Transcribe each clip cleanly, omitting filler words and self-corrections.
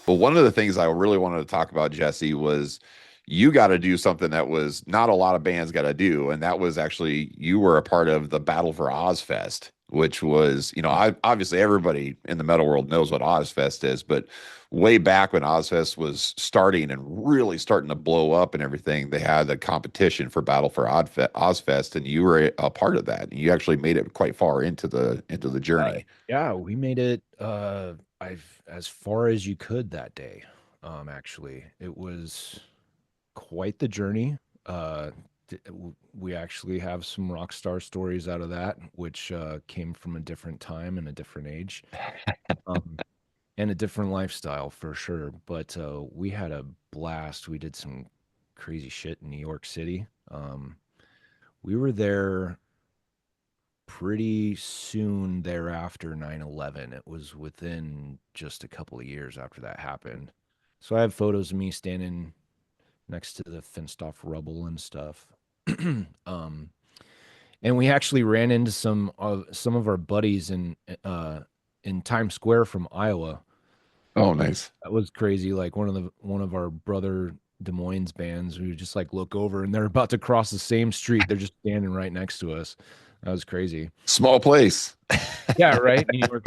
Well, one of the things I really wanted to talk about, Jesse, was you got to do something that was not a lot of bands got to do, and that was actually you were a part of the Battle for Ozzfest, which was, obviously everybody in the metal world knows what Ozzfest is, but way back when Ozzfest was starting and really starting to blow up and everything, they had a competition for Battle for Ozzfest, and you were a part of that. And you actually made it quite far into the journey. Yeah, we made it I've as far as you could that day. Actually, it was quite the journey. We actually have some rock star stories out of that, which came from a different time and a different age, um, and a different lifestyle for sure. But we had a blast. We did some crazy shit in New York City. We were there pretty soon thereafter 9/11. It was within just a couple of years after that happened. So I have photos of me standing next to the fenced off rubble and stuff. um, and we actually ran into some of our buddies in Times Square from Iowa. Oh, nice. That was crazy. Like one of our brother Des Moines bands, we would just like look over and they're about to cross the same street. They're just standing right next to us. That was crazy. Small place. Yeah, right. New York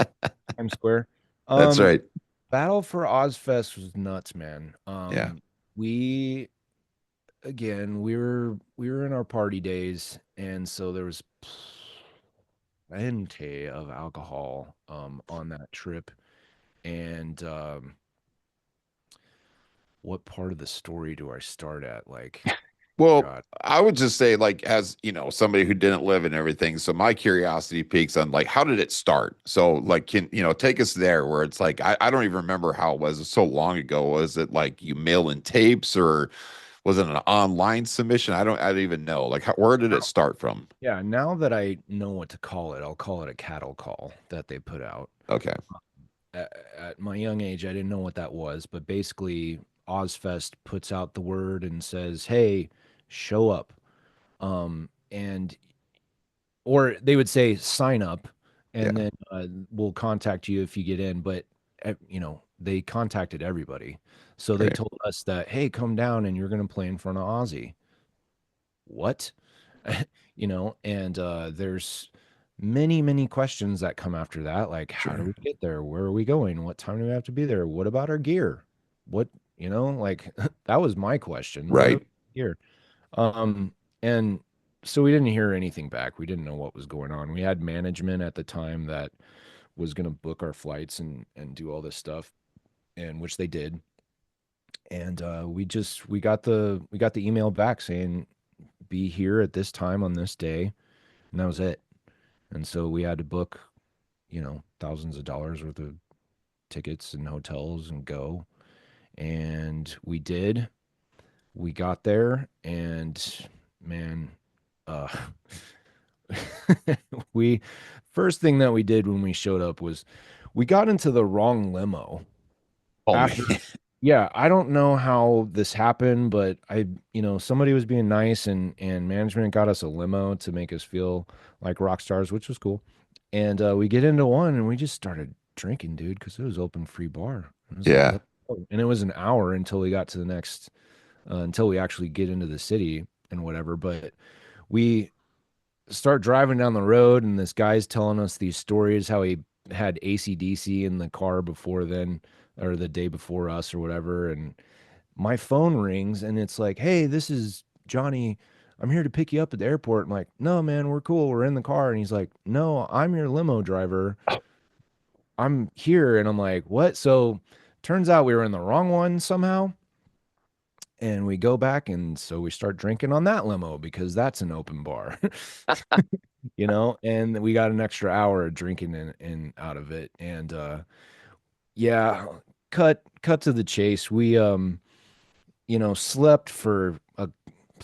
Times Square. That's Um, right. Battle for Ozfest was nuts, man. Yeah. We again, we were in our party days, and so there was plenty of alcohol on that trip. And what part of the story do I start at? Like, Well, God, I would just say, like, as somebody who didn't live and everything. So my curiosity peaks on like, how did it start? So, like, can take us there where it's like, I don't even remember how it was. It's so long ago. Was it like you mail in tapes or was it an online submission? I don't even know. Like, where did it start from? yeah. Now that I know what to call it, I'll call it a cattle call that they put out. Okay. At my young age, I didn't know what that was, but basically, Ozfest puts out the word and says, "Hey, show up." And or they would say, "Sign up," and Yeah. then we'll contact you if you get in. But they contacted everybody, so they Right. told us that, "Hey, come down and you're going to play in front of Ozzy." What? And there's many questions that come after that, like how do Sure. we get there, where are we going, what time do we have to be there, what about our gear, what like that was my question, what are Right. gear. And so we didn't hear anything back, we didn't know what was going on. We had management at the time that was going to book our flights and do all this stuff, and which they did. And we got the email back saying be here at this time on this day, and that was it. And so we had to book, thousands of dollars worth of tickets and hotels and go. And we did. We got there, and man, uh, we first thing that we did when we showed up was we got into the wrong limo. Oh man. After, yeah, I don't know how this happened, but somebody was being nice, and management got us a limo to make us feel like rock stars, which was cool. And we get into one and we just started drinking, dude, because it was open free bar. And I was like, Yeah. let's go. And it was an hour until we got to the next, until we actually get into the city and whatever. But we start driving down the road, and this guy's telling us these stories how he had AC/DC in the car before then, or the day before us, or whatever. And my phone rings, and it's like, "Hey, this is Johnny. I'm here to pick you up at the airport." I'm like, "No, man, we're cool. We're in the car." And he's like, "No, I'm your limo driver. I'm here." And I'm like, "What?" So turns out we were in the wrong one somehow. And we go back, and so we start drinking on that limo because that's an open bar. And we got an extra hour of drinking in out of it. And yeah, cut to the chase. We slept for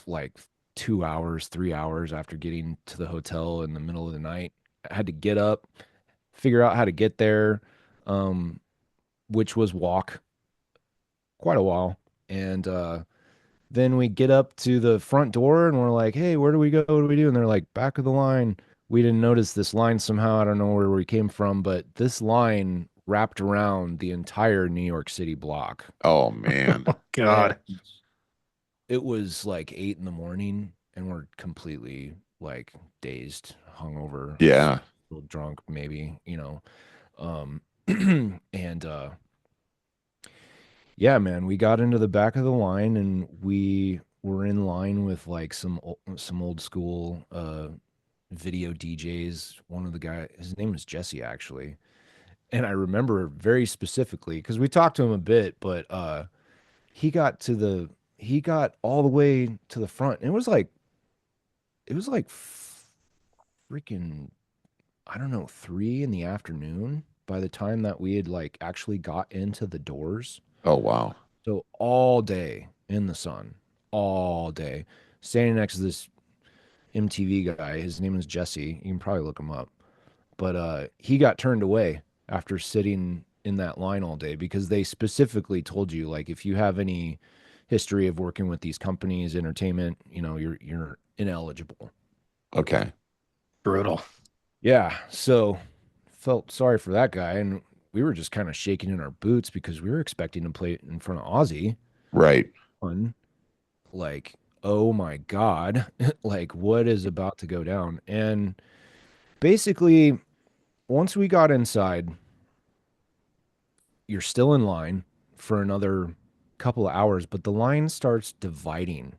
like 2 hours, 3 hours after getting to the hotel in the middle of the night. I had to get up, figure out how to get there, um, which was walk quite a while. And then we get up to the front door and we're like, "Hey, where do we go? What do we do?" And they're like, "Back of the line." We didn't notice this line somehow. I don't know where we came from, but this line wrapped around the entire New York City block. Oh man. Oh And God. it was like 8 in the morning, and we're completely like dazed, hungover, Yeah. little drunk, maybe, you know. Um, and yeah, man, we got into the back of the line, and we were in line with like some old school video DJs. One of the guy, his name was Jesse actually. And I remember very specifically because we talked to him a bit, but he got to the he got all the way to the front. And it was like freaking, I don't know, 3 in the afternoon by the time that we had like actually got into the doors. Oh wow. So all day in the sun, all day, standing next to this MTV guy. His name is Jesse. You can probably look him up. But he got turned away after sitting in that line all day because they specifically told you, like, if you have any history of working with these companies, entertainment, you're ineligible. Okay. Brutal. Yeah, so felt sorry for that guy, and we were just kind of shaking in our boots because we were expecting to play in front of Ozzy. Right. One, like, oh my God, like what is about to go down? And basically, once we got inside, you're still in line for another couple of hours, but the line starts dividing,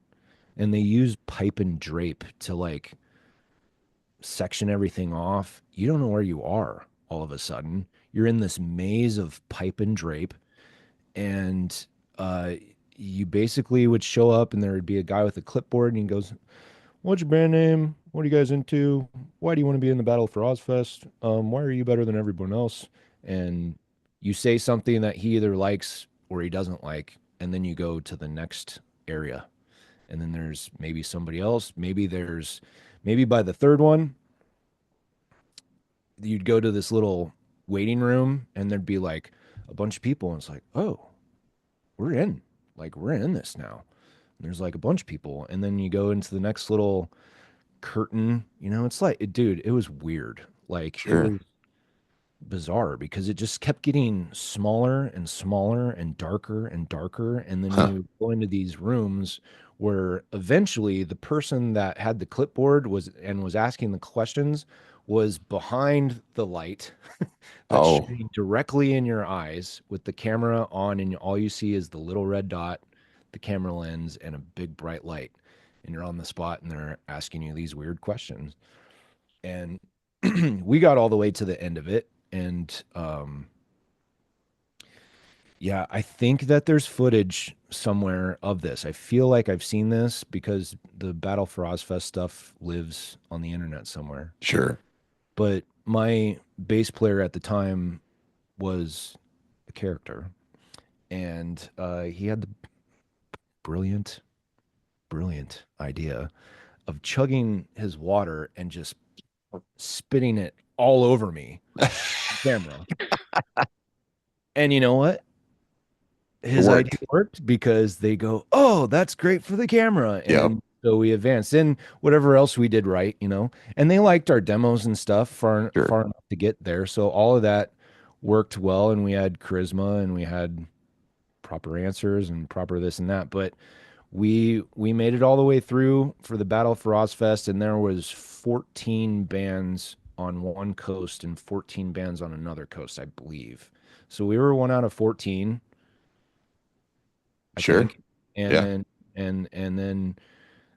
and they use pipe and drape to like section everything off. You don't know where you are all of a sudden. You're in this maze of pipe and drape, and uh, you basically would show up, and there would be a guy with a clipboard, and he goes, "What's your band name? What are you guys into? Why do you want to be in the battle for Ozzfest? Why are you better than everyone else?" And you say something that he either likes or he doesn't like, and then you go to the next area. And then there's maybe somebody else. Maybe by the third one, you'd go to this little waiting room, and there'd be like a bunch of people. And it's like, oh, we're in. Like, we're in this now. And there's like a bunch of people. And then you go into the next little curtain. It's like, dude, it was weird. Like, it Sure. was bizarre because it just kept getting smaller and smaller and darker and darker. And then Huh. you go into these rooms where eventually the person that had the clipboard was asking the questions was behind the light that's Oh, shining directly in your eyes with the camera on, and all you see is the little red dot, the camera lens, and a big bright light. And you're on the spot, and they're asking you these weird questions. And we got all the way to the end of it, and yeah, I think that there's footage somewhere of this. I feel like I've seen this because the Battle for Ozfest stuff lives on the internet somewhere. sure. But my bass player at the time was a character, and he had the brilliant, brilliant idea of chugging his water and just spitting it all over me on camera. And you know what? It His idea worked. worked because they go, "Oh, that's great for the camera." Yep. And so we advanced in whatever else we did right, and they liked our demos and stuff Sure. far enough to get there. So all of that worked well, and we had charisma, and we had proper answers and proper this and that. But we made it all the way through for the Battle for Ozfest, and there was 14 bands on one coast and 14 bands on another coast, I believe. So we were one out of 14, I Sure. think. And Yeah. then and then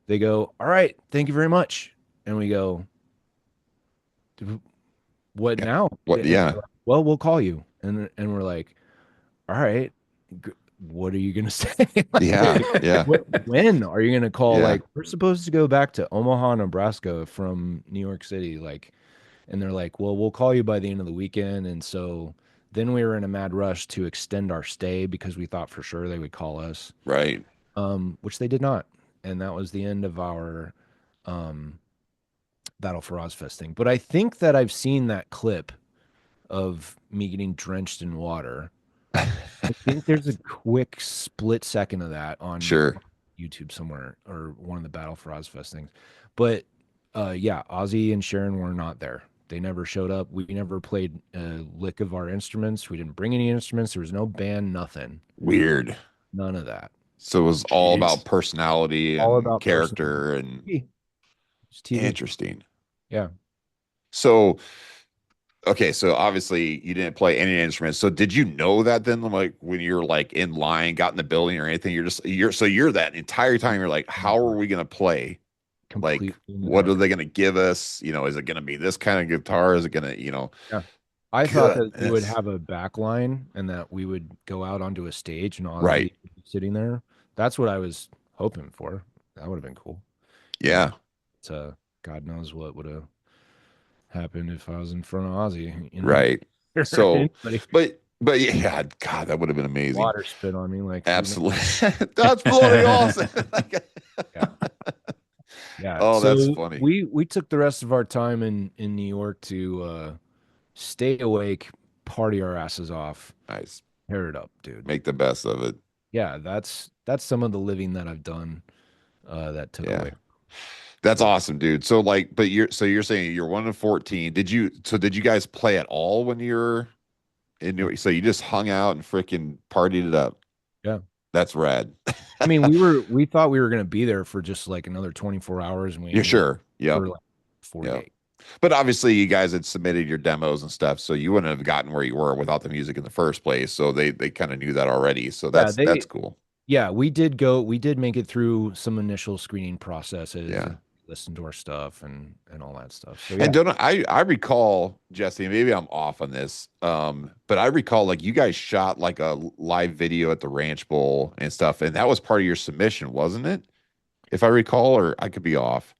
they go, "All right, thank you very much." And we go, "What Yeah. now?" What? And Yeah. they're like, "Well, we'll call you." And we're like, "All right, what are you gonna say? Yeah. Like, Yeah. when are you gonna call? Yeah. Like, we're supposed to go back to Omaha, Nebraska from New York City." Like, and they're like, "Well, we'll call you by the end of the weekend." And so then we were in a mad rush to extend our stay because we thought for sure they would call us, Right. which they did not. And that was the end of our um, Battle for Ozfest thing. But I think that I've seen that clip of me getting drenched in water. I think there's a quick split second of that on Sure. YouTube somewhere, or one of the Battle for Ozfest things. But yeah, Ozzy and Sharon were not there. They never showed up. We never played a lick of our instruments. We didn't bring any instruments. There was no band, nothing. Weird. None of that. So it was all about Jeez. personality All and about personal. character and It's TV. interesting. Yeah. So okay, so obviously you didn't play any instruments. So did you know that then, like when you're like in line, got in the building or anything, you're that entire time you're like, how are we gonna play? Like, Completely in the what are dark. they gonna give us? Is it gonna be this kind of guitar? Is it gonna, Yeah. I thought that we would goodness. have a back line and that we would go out onto a stage and Right. Ozzy would be sitting there. That's what I was hoping for. That would have been cool. Yeah. God knows what would have happened if I was in front of Ozzy, Right. So, Anybody. but yeah, God, that would have been amazing. Water spit on me like Absolutely. That's bloody awesome. Yeah. Yeah. Oh, So that's funny. we took the rest of our time in New York to stay awake, party our asses off, Nice. tear it up, dude. Make the best of it. Yeah, that's some of the living that I've done that took Yeah. away. That's awesome, dude. So like, but you're saying you're 1 of 14. Did you guys play at all when you were in New York? So you just hung out and freaking partied it up. Yeah. That's rad. I mean, we thought we were gonna be there for just like another 24 hours, and we You're ended up sure. Yep. for like 48. Yep. But obviously you guys had submitted your demos and stuff, so you wouldn't have gotten where you were without the music in the first place. So they kind of knew that already. So Yeah, that's cool. Yeah, we did make it through some initial screening processes Yeah. and listen to our stuff and all that stuff. So And yeah. don't I recall, Jesse, maybe I'm off on this. But I recall like you guys shot like a live video at the Ranch Bowl and stuff, and that was part of your submission, wasn't it? If I recall, or I could be off.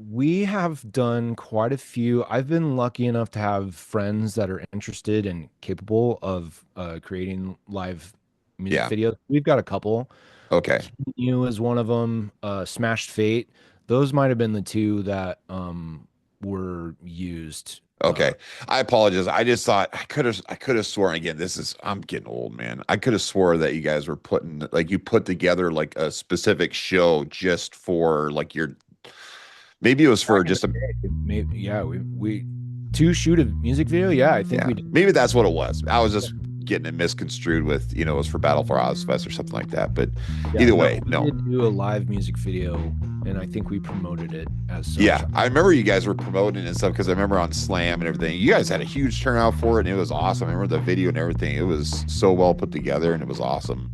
We have done quite a few. I've been lucky enough to have friends that are interested and capable of creating live music Yeah. videos. We've got a couple. Okay. You is one of them. Smashed Fate. Those might have been the two that were used. Okay. I apologize. I just thought I could have sworn again. I'm getting old, man. I could have swore that you guys were putting like you put together like a specific show just for like maybe it was for just a Maybe, yeah, we to shoot a music video. Yeah, I think yeah. we did. Maybe that's what it was. I was just getting it misconstrued with, it was for Battle for Ozzfest or something like that. But Yeah, either way, we no. did do a live music video, and I think we promoted it as such. Yeah, I remember you guys were promoting it and stuff because I remember on Slam and everything. You guys had a huge turnout for it, and it was awesome. I remember the video and everything. It was so well put together, and it was awesome.